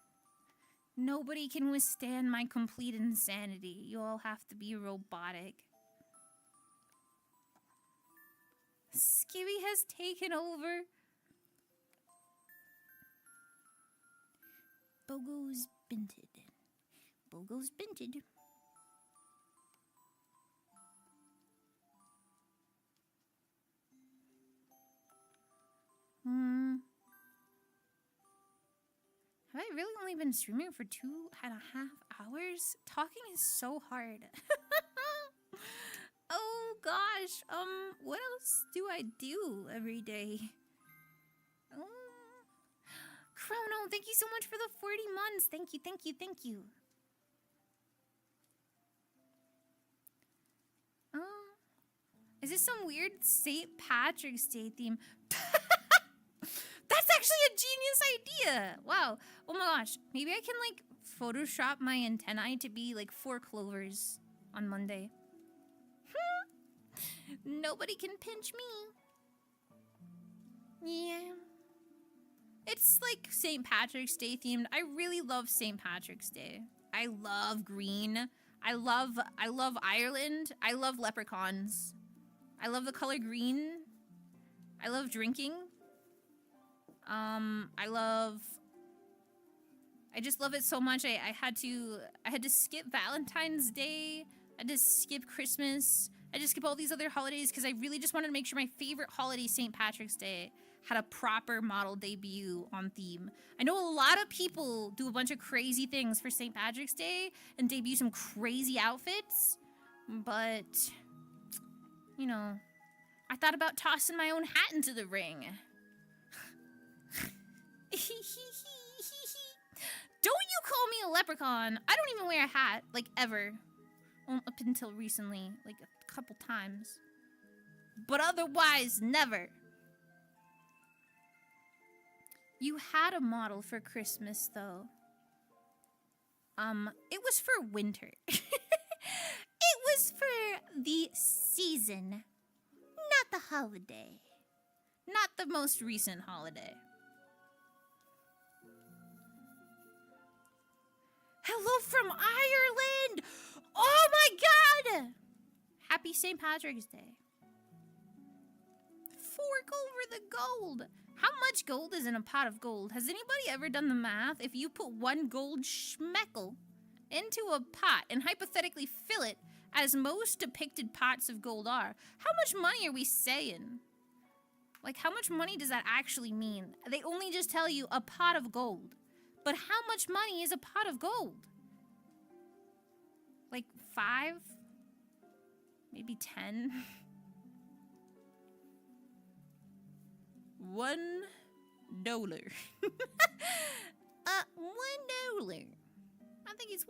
Nobody can withstand my complete insanity. You all have to be robotic. Skibby has taken over. Bogo's binted. Bogo's binted. Have I really only been streaming for 2.5 hours? Talking is so hard. Oh gosh, what else do I do every day? Oh. Chrono, thank you so much for the 40 months. Thank you, thank you, thank you. Is this some weird St. Patrick's Day theme? That's actually a genius idea. Wow. Oh my gosh. Maybe I can like Photoshop my antennae to be like 4 clovers on Monday. Nobody can pinch me. Yeah. It's like St. Patrick's Day themed. I really love St. Patrick's Day. I love green. I love Ireland. I love leprechauns. I love the color green. I love drinking. I just love it so much. I had to skip Valentine's Day. I had to skip Christmas. I just skip all these other holidays because I really just wanted to make sure my favorite holiday, St. Patrick's Day, had a proper model debut on theme. I know a lot of people do a bunch of crazy things for St. Patrick's Day and debut some crazy outfits, but, you know, I thought about tossing my own hat into the ring. Don't you call me a leprechaun. I don't even wear a hat, like, ever. Well, up until recently, like, a couple times. But otherwise, never. You had a model for Christmas, though. It was for winter. It was for the season, not the holiday. Not the most recent holiday. Hello from Ireland! Oh my god! Happy St. Patrick's Day. Fork over the gold. How much gold is in a pot of gold? Has anybody ever done the math? If you put 1 gold schmeckle into a pot and hypothetically fill it, as most depicted pots of gold are, how much money are we saying? Like, how much money does that actually mean? They only just tell you a pot of gold. But how much money is a pot of gold? Like 5? Maybe 10? $1. $1. I think it's $1.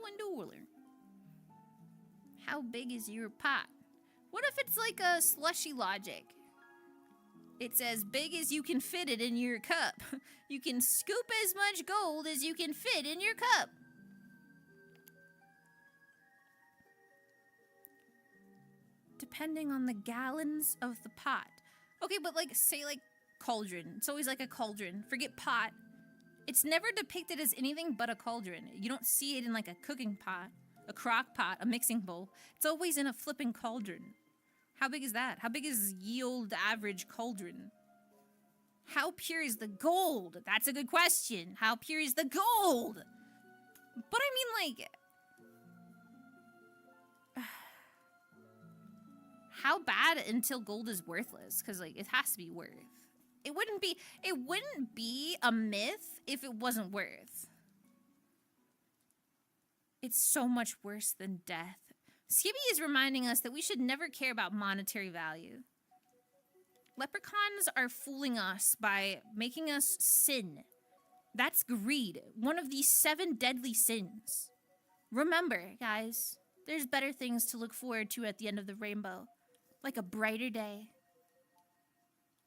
How big is your pot? What if it's like a slushy logic? It's as big as you can fit it in your cup. You can scoop as much gold as you can fit in your cup. Depending on the gallons of the pot. Okay, but like, say like cauldron. It's always like a cauldron. Forget pot. It's never depicted as anything but a cauldron. You don't see it in like a cooking pot, a crock pot, a mixing bowl. It's always in a flipping cauldron. How big is that? How big is yield average cauldron? How pure is the gold? That's a good question. How pure is the gold? But I mean, like, how bad until gold is worthless? Because, like, it has to be worth. It wouldn't be a myth if it wasn't worth. It's so much worse than death. Skippy is reminding us that we should never care about monetary value. Leprechauns are fooling us by making us sin. That's greed, one of the 7 deadly sins. Remember, guys, there's better things to look forward to at the end of the rainbow. Like a brighter day.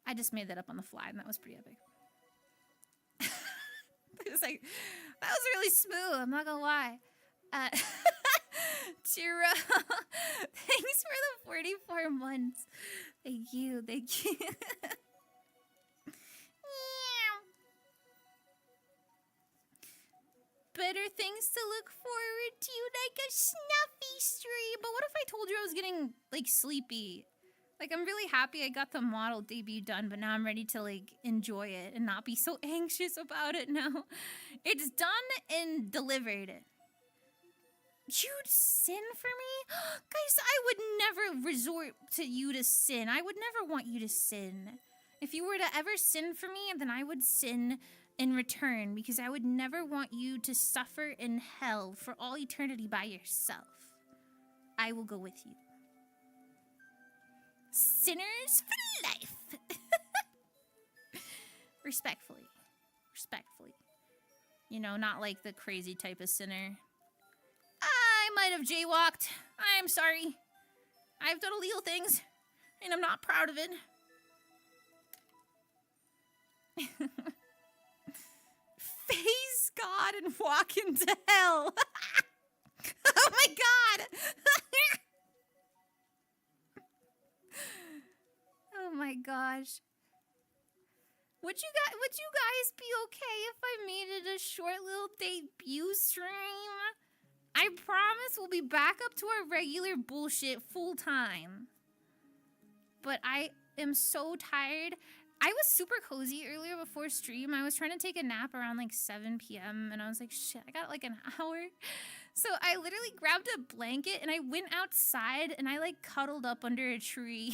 I just made that up on the fly, and that was pretty epic. It was like, that was really smooth, I'm not gonna lie. Tira, thanks for the 44 months. Thank you, thank you. Better things to look forward to, like a Snuffy stream. But what if I told you I was getting, like, sleepy? Like, I'm really happy I got the model debut done, but now I'm ready to, like, enjoy it and not be so anxious about it now. It's done and delivered. You'd sin for me? Guys, I would never resort to you to sin. I would never want you to sin. If you were to ever sin for me, then I would sin in return, because I would never want you to suffer in hell for all eternity by yourself. I will go with you. Sinners for life. Respectfully. Respectfully. You know, not like the crazy type of sinner. I might have jaywalked. I'm sorry. I've done illegal things, and I'm not proud of it. Face God and walk into hell. Oh my God. Oh my gosh. Would you guys be okay if I made it a short little debut stream? I promise we'll be back up to our regular bullshit full time. But I am so tired. I was super cozy earlier before stream. I was trying to take a nap around like 7 p.m. and I was like, shit, I got like an hour. So I literally grabbed a blanket and I went outside and I like cuddled up under a tree.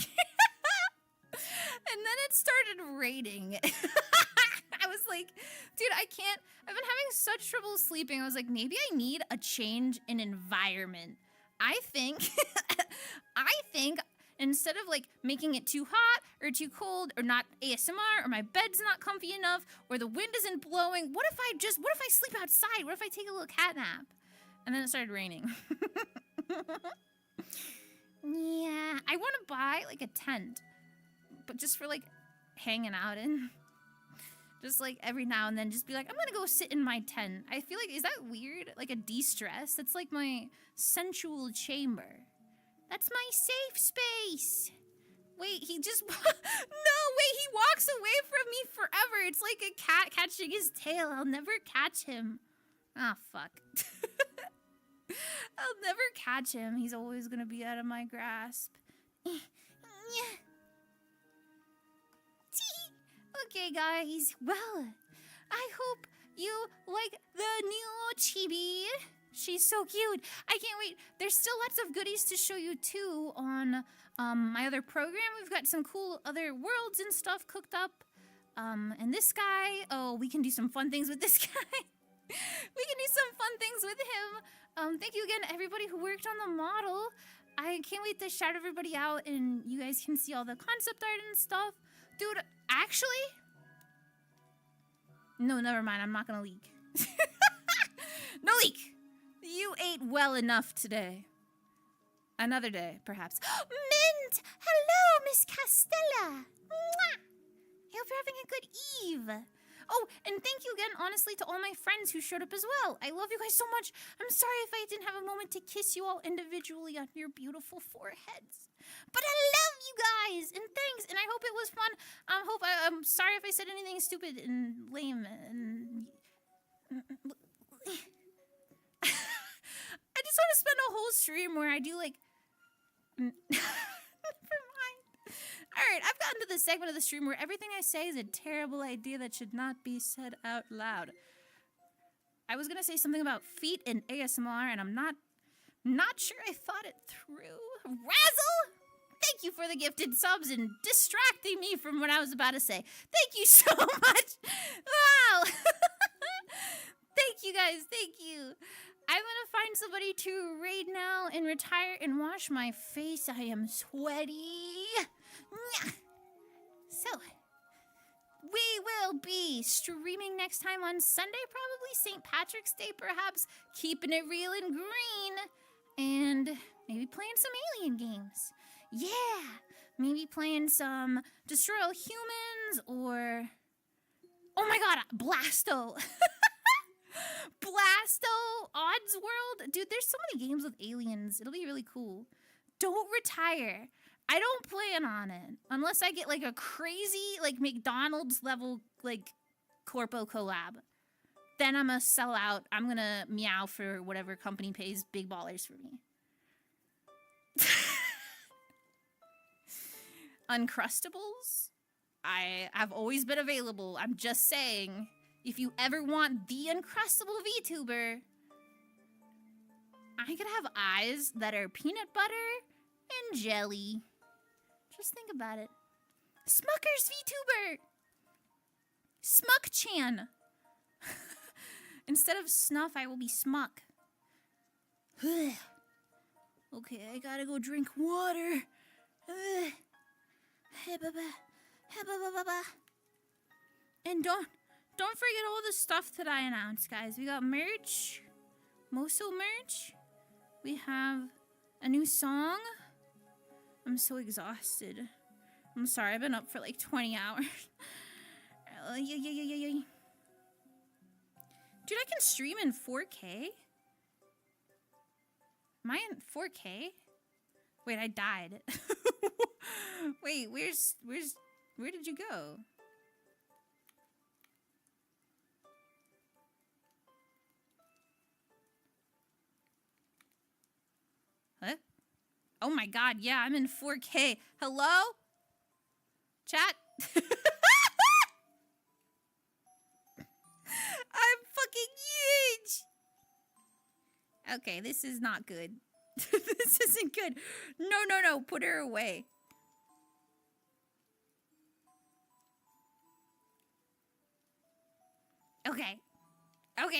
And then it started raining. I was like, dude, I can't. I've been having such trouble sleeping. I was like, maybe I need a change in environment. I think instead of like making it too hot or too cold or not ASMR or my bed's not comfy enough or the wind isn't blowing, what if I sleep outside? What if I take a little cat nap? And then it started raining. Yeah, I want to buy like a tent, but just for like hanging out in. Just like every now and then just be like, I'm gonna go sit in my tent. I feel like, is that weird? Like a de-stress? That's like my sensual chamber. That's my safe space. Wait, he just, no, wait, he walks away from me forever. It's like a cat catching his tail. I'll never catch him. Ah, fuck. I'll never catch him. He's always gonna be out of my grasp. Okay, guys. Well, I hope you like the new chibi. She's so cute. I can't wait. There's still lots of goodies to show you, too, on my other program. We've got some cool other worlds and stuff cooked up. And this guy, oh, we can do some fun things with this guy. We can do some fun things with him. Thank you again, everybody who worked on the model. I can't wait to shout everybody out, and you guys can see all the concept art and stuff. Dude, actually... No, never mind. I'm not gonna leak. No leak! You ate well enough today. Another day, perhaps. Mint! Hello, Miss Castella! Mwah! I hope you're having a good eve. Oh, and thank you again, honestly, to all my friends who showed up as well. I love you guys so much. I'm sorry if I didn't have a moment to kiss you all individually on your beautiful foreheads. But I love you guys, and thanks, and I hope it was fun. I'm sorry if I said anything stupid and lame, and... I just want to spend a whole stream where I do, like... Never Alright, I've gotten to the segment of the stream where everything I say is a terrible idea that should not be said out loud. I was gonna say something about feet and ASMR, and I'm not sure I thought it through. Razzle! Thank you for the gifted subs and distracting me from what I was about to say. Thank you so much! Wow! Thank you guys, thank you. I'm gonna find somebody to raid now and retire and wash my face. I am sweaty. So, we will be streaming next time on Sunday, probably St. Patrick's Day, perhaps, keeping it real and green, and maybe playing some alien games. Yeah, maybe playing some Destroy All Humans, or, oh my god, Blasto. Blasto, Odds World. Dude, there's so many games with aliens. It'll be really cool. Don't retire. I don't plan on it. Unless I get, like, a crazy, like, McDonald's level, like, corpo collab. Then I'm gonna sell out. I'm gonna meow for whatever company pays big ballers for me. Uncrustables? I've always been available. I'm just saying, if you ever want the Uncrustable VTuber, I could have eyes that are peanut butter and jelly. Just think about it. Smucker's VTuber! Smuck-chan! Instead of Snuff, I will be Smuck. Okay, I gotta go drink water. And don't forget all the stuff that I announced, guys. We got merch. Moso merch. We have a new song. I'm so exhausted. I'm sorry, I've been up for like 20 hours. Yeah. Dude, I can stream in 4K? Am I in 4K? Wait, I died. Wait, where did you go? Huh? Oh my god, yeah, I'm in 4K. Hello? Chat? I'm fucking huge! Okay, this is not good. This isn't good. No, put her away. Okay,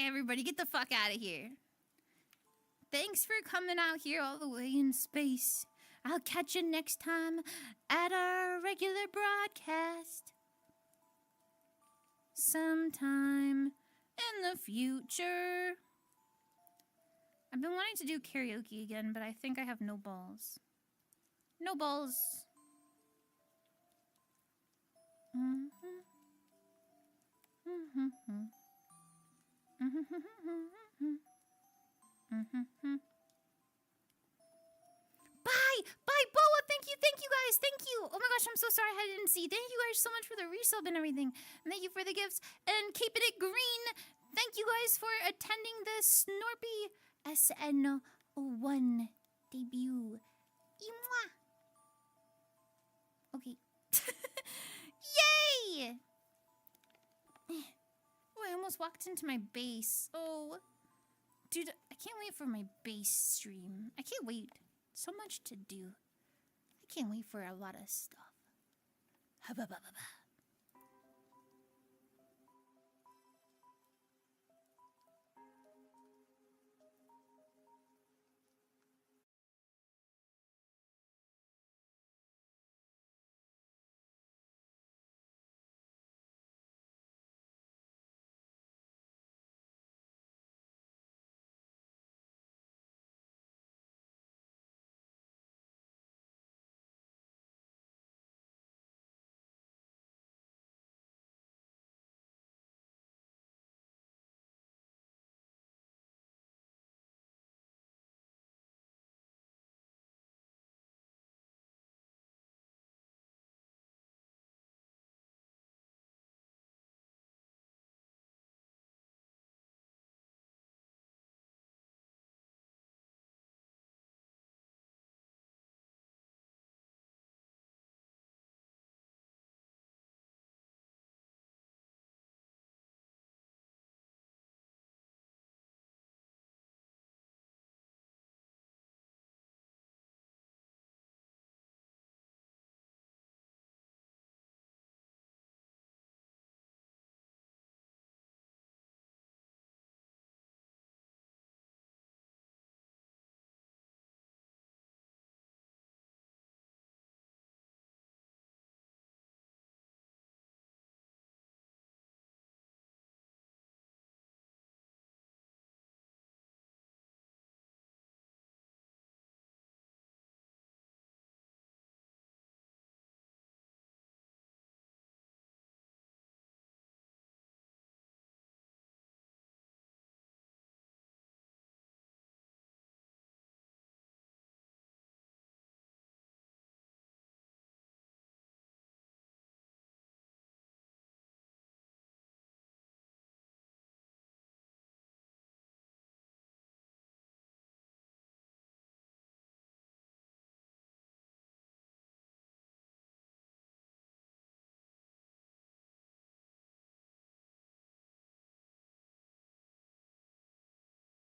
everybody, get the fuck out of here. Thanks for coming out here all the way in space. I'll catch you next time at our regular broadcast. Sometime in the future. I've been wanting to do karaoke again, but I think I have no balls. No balls. Bye, Boa. Thank you guys. Thank you. Oh my gosh, I'm so sorry I didn't see. Thank you guys so much for the resub and everything. And thank you for the gifts and keeping it green. Thank you guys for attending the Snorpy SN1 debut. Mwah. Okay. Yay! Oh, I almost walked into my base. Oh. Dude, I can't wait for my base stream. I can't wait. So much to do. I can't wait for a lot of stuff.